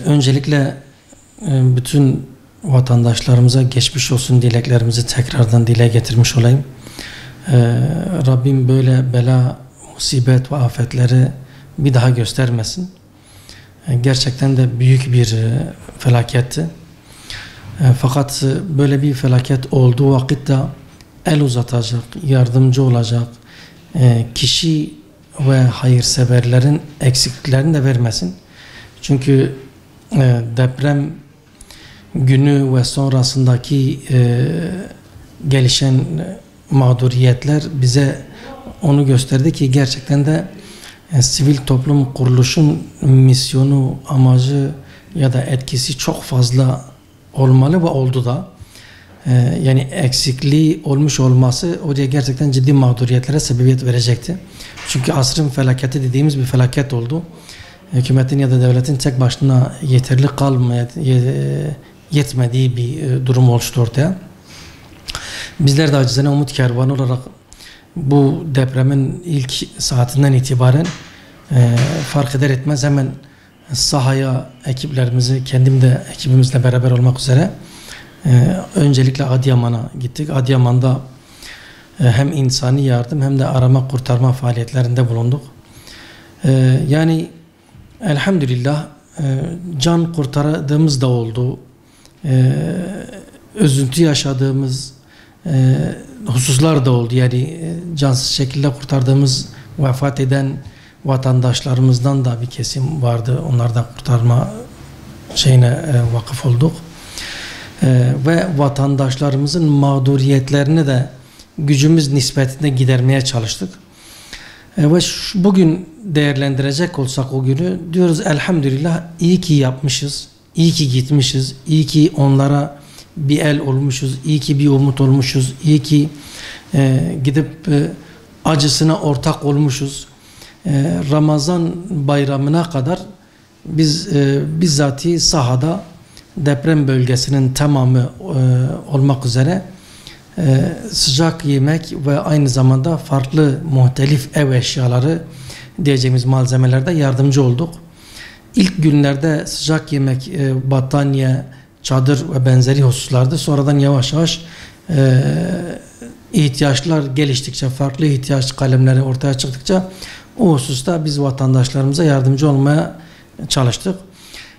Öncelikle bütün vatandaşlarımıza geçmiş olsun dileklerimizi tekrardan dile getirmiş olayım. Rabbim böyle bela, musibet ve afetleri bir daha göstermesin. Gerçekten de büyük bir felaketti. Fakat böyle bir felaket olduğu vakitte el uzatacak, yardımcı olacak kişi ve hayırseverlerin eksikliklerini de vermesin. Çünkü deprem günü ve sonrasındaki gelişen mağduriyetler bize onu gösterdi ki gerçekten de sivil toplum kuruluşun misyonu, amacı ya da etkisi çok fazla olmalı ve oldu da. Yani eksikliği olmuş olması oraya gerçekten ciddi mağduriyetlere sebebiyet verecekti. Çünkü asrın felaketi dediğimiz bir felaket oldu. Hükümetin ya da devletin tek başına yeterli yetmediği bir durum oluştu ortaya. Bizler de acizane umut kervanı olarak bu depremin ilk saatinden itibaren fark eder etmez hemen sahaya ekiplerimizi, kendim de ekibimizle beraber olmak üzere öncelikle Adıyaman'a gittik. Adıyaman'da hem insani yardım hem de arama kurtarma faaliyetlerinde bulunduk. Yani elhamdülillah can kurtardığımız da oldu. Üzüntü yaşadığımız hususlar da oldu. Yani cansız şekilde kurtardığımız, vefat eden vatandaşlarımızdan da bir kesim vardı. Onlar da kurtarma şeyine vakıf olduk. Ve vatandaşlarımızın mağduriyetlerini de gücümüz nispetinde gidermeye çalıştık. Ve bugün değerlendirecek olsak o günü diyoruz elhamdülillah iyi ki yapmışız, iyi ki gitmişiz, iyi ki onlara bir el olmuşuz, iyi ki bir umut olmuşuz, iyi ki gidip acısına ortak olmuşuz. Ramazan bayramına kadar biz bizzati sahada deprem bölgesinin tamamı olmak üzere sıcak yemek ve aynı zamanda farklı muhtelif ev eşyaları diyeceğimiz malzemelerde yardımcı olduk. İlk günlerde sıcak yemek, battaniye, çadır ve benzeri hususlardı. Sonradan yavaş yavaş ihtiyaçlar geliştikçe, farklı ihtiyaç kalemleri ortaya çıktıkça o hususta biz vatandaşlarımıza yardımcı olmaya çalıştık.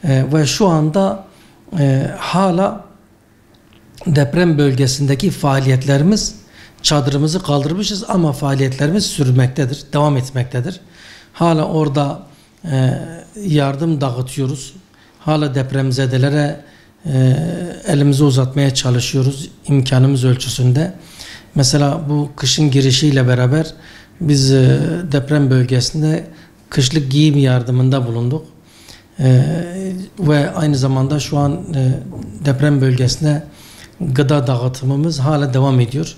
Ve şu anda hala deprem bölgesindeki faaliyetlerimiz, çadırımızı kaldırmışız ama faaliyetlerimiz sürmektedir, devam etmektedir. Hala orada yardım dağıtıyoruz. Hala depremzedelere elimizi uzatmaya çalışıyoruz imkanımız ölçüsünde. Mesela bu kışın girişiyle beraber biz deprem bölgesinde kışlık giyim yardımında bulunduk. Ve aynı zamanda şu an deprem bölgesinde gıda dağıtımımız hala devam ediyor.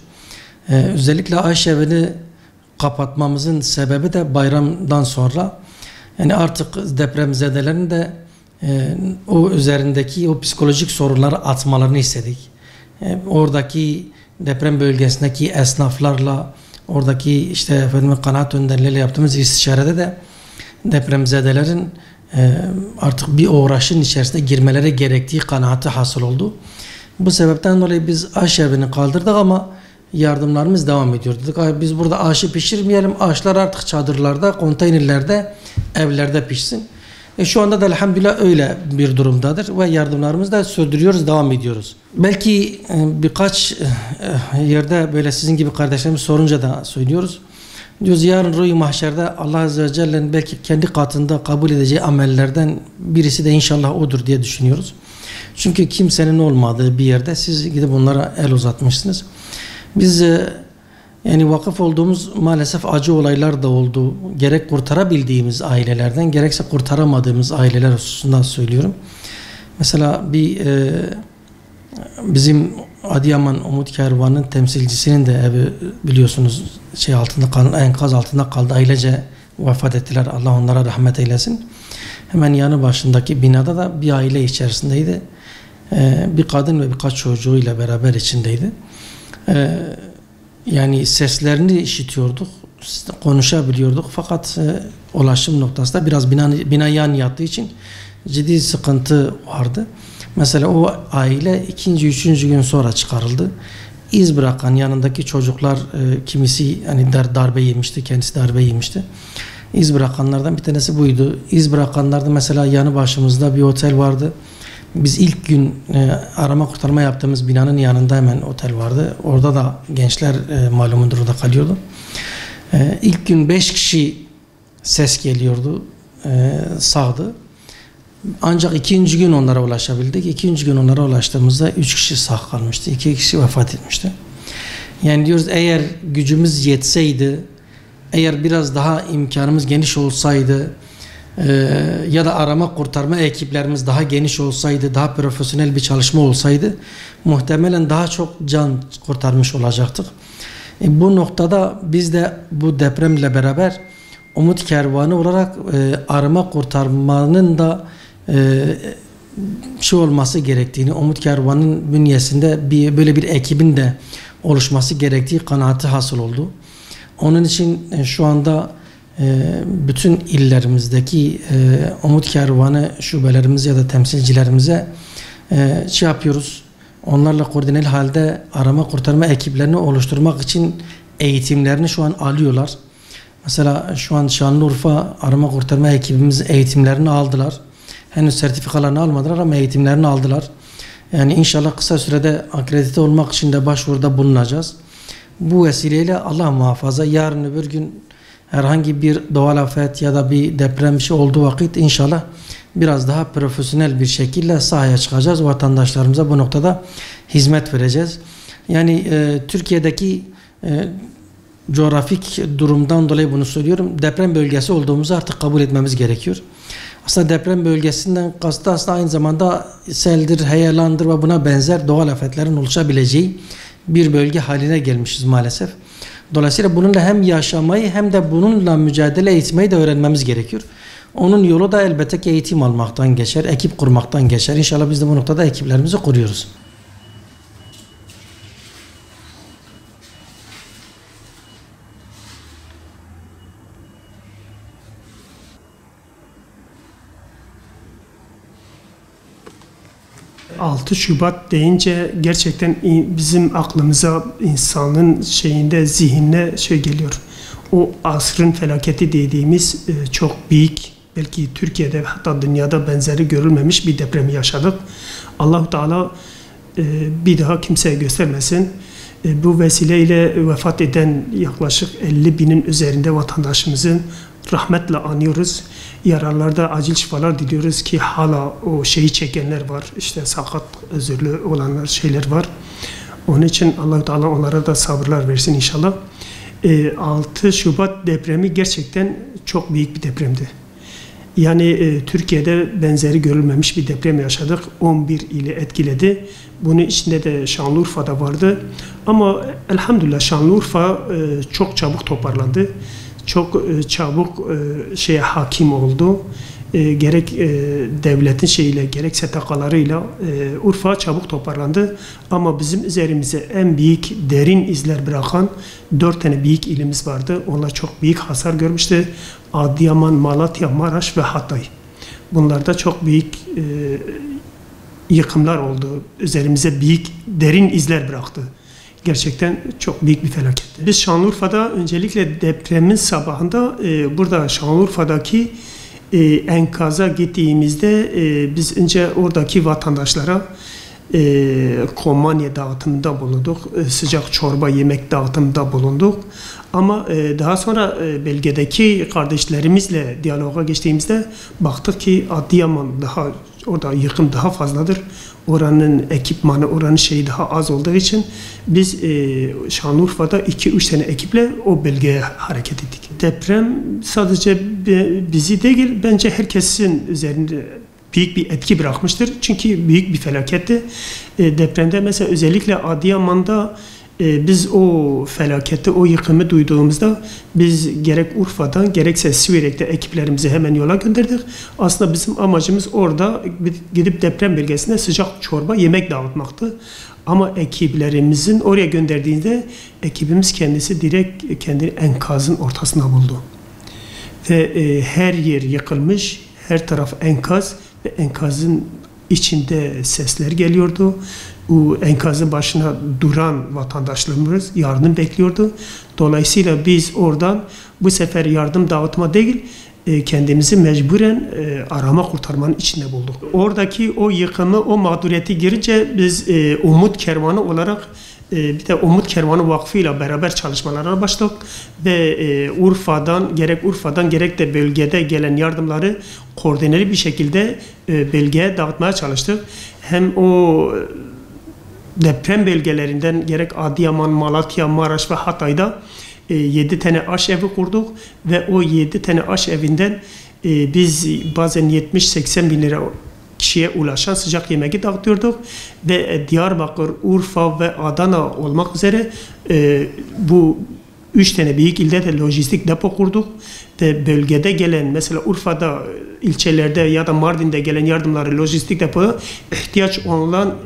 Özellikle aşevini kapatmamızın sebebi de bayramdan sonra yani artık depremzedelerin de o üzerindeki o psikolojik sorunları atmalarını istedik. Oradaki deprem bölgesindeki esnaflarla, oradaki işte kanaat önderleriyle yaptığımız istişarede de depremzedelerin artık bir uğraşın içerisine girmeleri gerektiği kanaati hasıl oldu. Bu sebepten dolayı biz aşevini kaldırdık ama yardımlarımız devam ediyor. Dedik biz burada aşı pişirmeyelim. Aşılar artık çadırlarda, konteynerlerde, evlerde pişsin. Şu anda da elhamdülillah öyle bir durumdadır ve yardımlarımızı da sürdürüyoruz, devam ediyoruz. Belki birkaç yerde böyle sizin gibi kardeşlerimiz sorunca da söylüyoruz. Diyoruz yarın ruh-i mahşerde Allah Azze ve Celle'nin belki kendi katında kabul edeceği amellerden birisi de inşallah odur diye düşünüyoruz. Çünkü kimsenin olmadığı bir yerde siz gidip onlara el uzatmışsınız. Biz yani vakıf olduğumuz maalesef acı olaylar da oldu. Gerek kurtarabildiğimiz ailelerden gerekse kurtaramadığımız aileler hususunda söylüyorum. Mesela bizim Adıyaman Umut Kervanı'nın temsilcisinin de evi biliyorsunuz enkaz altında kaldı. Ailece vefat ettiler. Allah onlara rahmet eylesin. Hemen yanı başındaki binada da bir aile içerisindeydi. Bir kadın ve birkaç çocuğuyla beraber içindeydi. Yani seslerini işitiyorduk, konuşabiliyorduk fakat ulaşım noktasında biraz bina yan yattığı için ciddi sıkıntı vardı. Mesela o aile ikinci, üçüncü gün sonra çıkarıldı. İz bırakan yanındaki çocuklar kimisi hani darbe yemişti, kendisi darbe yemişti. İz bırakanlardan bir tanesi buydu. İz bırakanlarda mesela yanı başımızda bir otel vardı. Biz ilk gün arama kurtarma yaptığımız binanın yanında hemen otel vardı. Orada da gençler malumundur orada kalıyordu. İlk gün 5 kişi ses geliyordu. Sağdı. Ancak ikinci gün onlara ulaşabildik. İkinci gün onlara ulaştığımızda 3 kişi sağ kalmıştı. 2 kişi vefat etmişti. Yani diyoruz eğer gücümüz yetseydi, eğer biraz daha imkanımız geniş olsaydı ya da arama kurtarma ekiplerimiz daha geniş olsaydı, daha profesyonel bir çalışma olsaydı muhtemelen daha çok can kurtarmış olacaktık. Bu noktada biz de bu depremle beraber Umut Kervanı olarak arama kurtarmanın da olması gerektiğini, Umut Kervanı'nın bünyesinde böyle bir ekibin de oluşması gerektiği kanaati hasıl oldu. Onun için şu anda bütün illerimizdeki Umut Kervanı şubelerimiz ya da temsilcilerimize yapıyoruz. Onlarla koordineli halde arama kurtarma ekiplerini oluşturmak için eğitimlerini şu an alıyorlar. Mesela şu an Şanlıurfa arama kurtarma ekibimiz eğitimlerini aldılar. Henüz sertifikalarını almadılar ama eğitimlerini aldılar. Yani inşallah kısa sürede akredite olmak için de başvuruda bulunacağız. Bu vesileyle Allah muhafaza yarın öbür gün herhangi bir doğal afet ya da bir deprem olduğu vakit inşallah biraz daha profesyonel bir şekilde sahaya çıkacağız. Vatandaşlarımıza bu noktada hizmet vereceğiz. Yani Türkiye'deki coğrafik durumdan dolayı bunu söylüyorum. Deprem bölgesi olduğumuzu artık kabul etmemiz gerekiyor. Aslında deprem bölgesinden kastı aslında aynı zamanda seldir, heyelandır ve buna benzer doğal afetlerin oluşabileceği bir bölge haline gelmişiz maalesef. Dolayısıyla bununla hem yaşamayı hem de bununla mücadele etmeyi de öğrenmemiz gerekiyor. Onun yolu da elbette ki eğitim almaktan geçer, ekip kurmaktan geçer. İnşallah biz de bu noktada ekiplerimizi kuruyoruz. ...6 Şubat deyince gerçekten bizim aklımıza insanın zihnine geliyor. O asrın felaketi dediğimiz çok büyük, belki Türkiye'de hatta dünyada benzeri görülmemiş bir depremi yaşadık. Allah-u Teala bir daha kimseye göstermesin. Bu vesileyle vefat eden yaklaşık 50 binin üzerinde vatandaşımızın rahmetle anıyoruz. Yaralılarda acil şifalar diliyoruz ki hala o çekenler var. İşte sakat, özürlü olanlar var. Onun için Allah-u Teala onlara da sabırlar versin inşallah. 6 Şubat depremi gerçekten çok büyük bir depremdi. Yani Türkiye'de benzeri görülmemiş bir deprem yaşadık. 11 ili etkiledi. Bunun içinde de Şanlıurfa'da vardı. Ama elhamdülillah Şanlıurfa çok çabuk toparlandı. Çok çabuk hakim oldu. Gerek devletin gerek STK'larıyla Urfa çabuk toparlandı. Ama bizim üzerimize en büyük derin izler bırakan 4 tane büyük ilimiz vardı. Onlar çok büyük hasar görmüştü. Adıyaman, Malatya, Maraş ve Hatay. Bunlarda çok büyük yıkımlar oldu. Üzerimize büyük derin izler bıraktı. Gerçekten çok büyük bir felaketti. Biz Şanlıurfa'da öncelikle depremin sabahında burada Şanlıurfa'daki enkaza gittiğimizde biz önce oradaki vatandaşlara komanya dağıtımında bulunduk. Sıcak çorba, yemek dağıtımında bulunduk. Ama daha sonra bölgedeki kardeşlerimizle diyaloga geçtiğimizde baktık ki Adıyaman orada yıkım daha fazladır. Oranın ekipmanı, oranın daha az olduğu için biz Şanlıurfa'da 2-3 tane ekiple o bölgeye hareket ettik. Deprem sadece bizi değil, bence herkesin üzerinde büyük bir etki bırakmıştır. Çünkü büyük bir felaketti. Depremde mesela özellikle Adıyaman'da biz o felaketi, o yıkımı duyduğumuzda biz gerek Urfa'dan gerekse Siverek'te ekiplerimizi hemen yola gönderdik. Aslında bizim amacımız orada gidip deprem bölgesinde sıcak çorba, yemek dağıtmaktı. Ama ekiplerimizin oraya gönderdiğinde ekibimiz kendisi direkt kendi enkazın ortasında buldu. Ve her yer yıkılmış, her taraf enkaz ve enkazın içinde sesler geliyordu. Bu enkazın başına duran vatandaşlarımız yardım bekliyordu. Dolayısıyla biz oradan bu sefer yardım dağıtma değil, kendimizi mecburen arama kurtarmanın içinde bulduk. Oradaki o yıkımı, o mağduriyeti girince biz Umut Kervanı olarak bir de Umut Kervanı Vakfı ile beraber çalışmalara başladık ve Urfa'dan gerek de bölgede gelen yardımları koordineli bir şekilde bölgeye dağıtmaya çalıştık. Hem o deprem bölgelerinden gerek Adıyaman, Malatya, Maraş ve Hatay'da 7 tane aşevi kurduk ve o 7 tane aşevinden biz bazen 70-80 bin lira kişiye ulaşan sıcak yemeği dağıtıyorduk ve Diyarbakır, Urfa ve Adana olmak üzere bu 3 tane büyük ilde de lojistik depo kurduk ve bölgede gelen, mesela Urfa'da, ilçelerde ya da Mardin'de gelen yardımları lojistik depoya ihtiyaç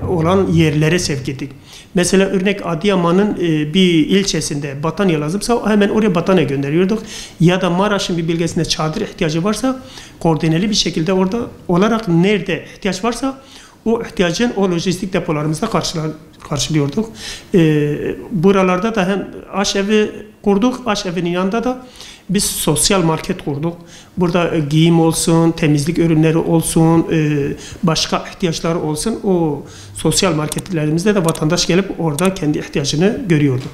olan yerlere sevk ettik. Mesela örnek Adıyaman'ın bir ilçesinde battaniye lazımsa hemen oraya battaniye gönderiyorduk. Ya da Maraş'ın bir bölgesinde çadır ihtiyacı varsa koordineli bir şekilde orada olarak nerede ihtiyaç varsa o ihtiyacın o lojistik depolarımızda karşılıyorduk. Buralarda da hem aşevi kurduk, aşevinin yanında da biz sosyal market kurduk. Burada giyim olsun, temizlik ürünleri olsun, başka ihtiyaçları olsun. O sosyal marketlerimizde de vatandaş gelip orada kendi ihtiyacını görüyordu.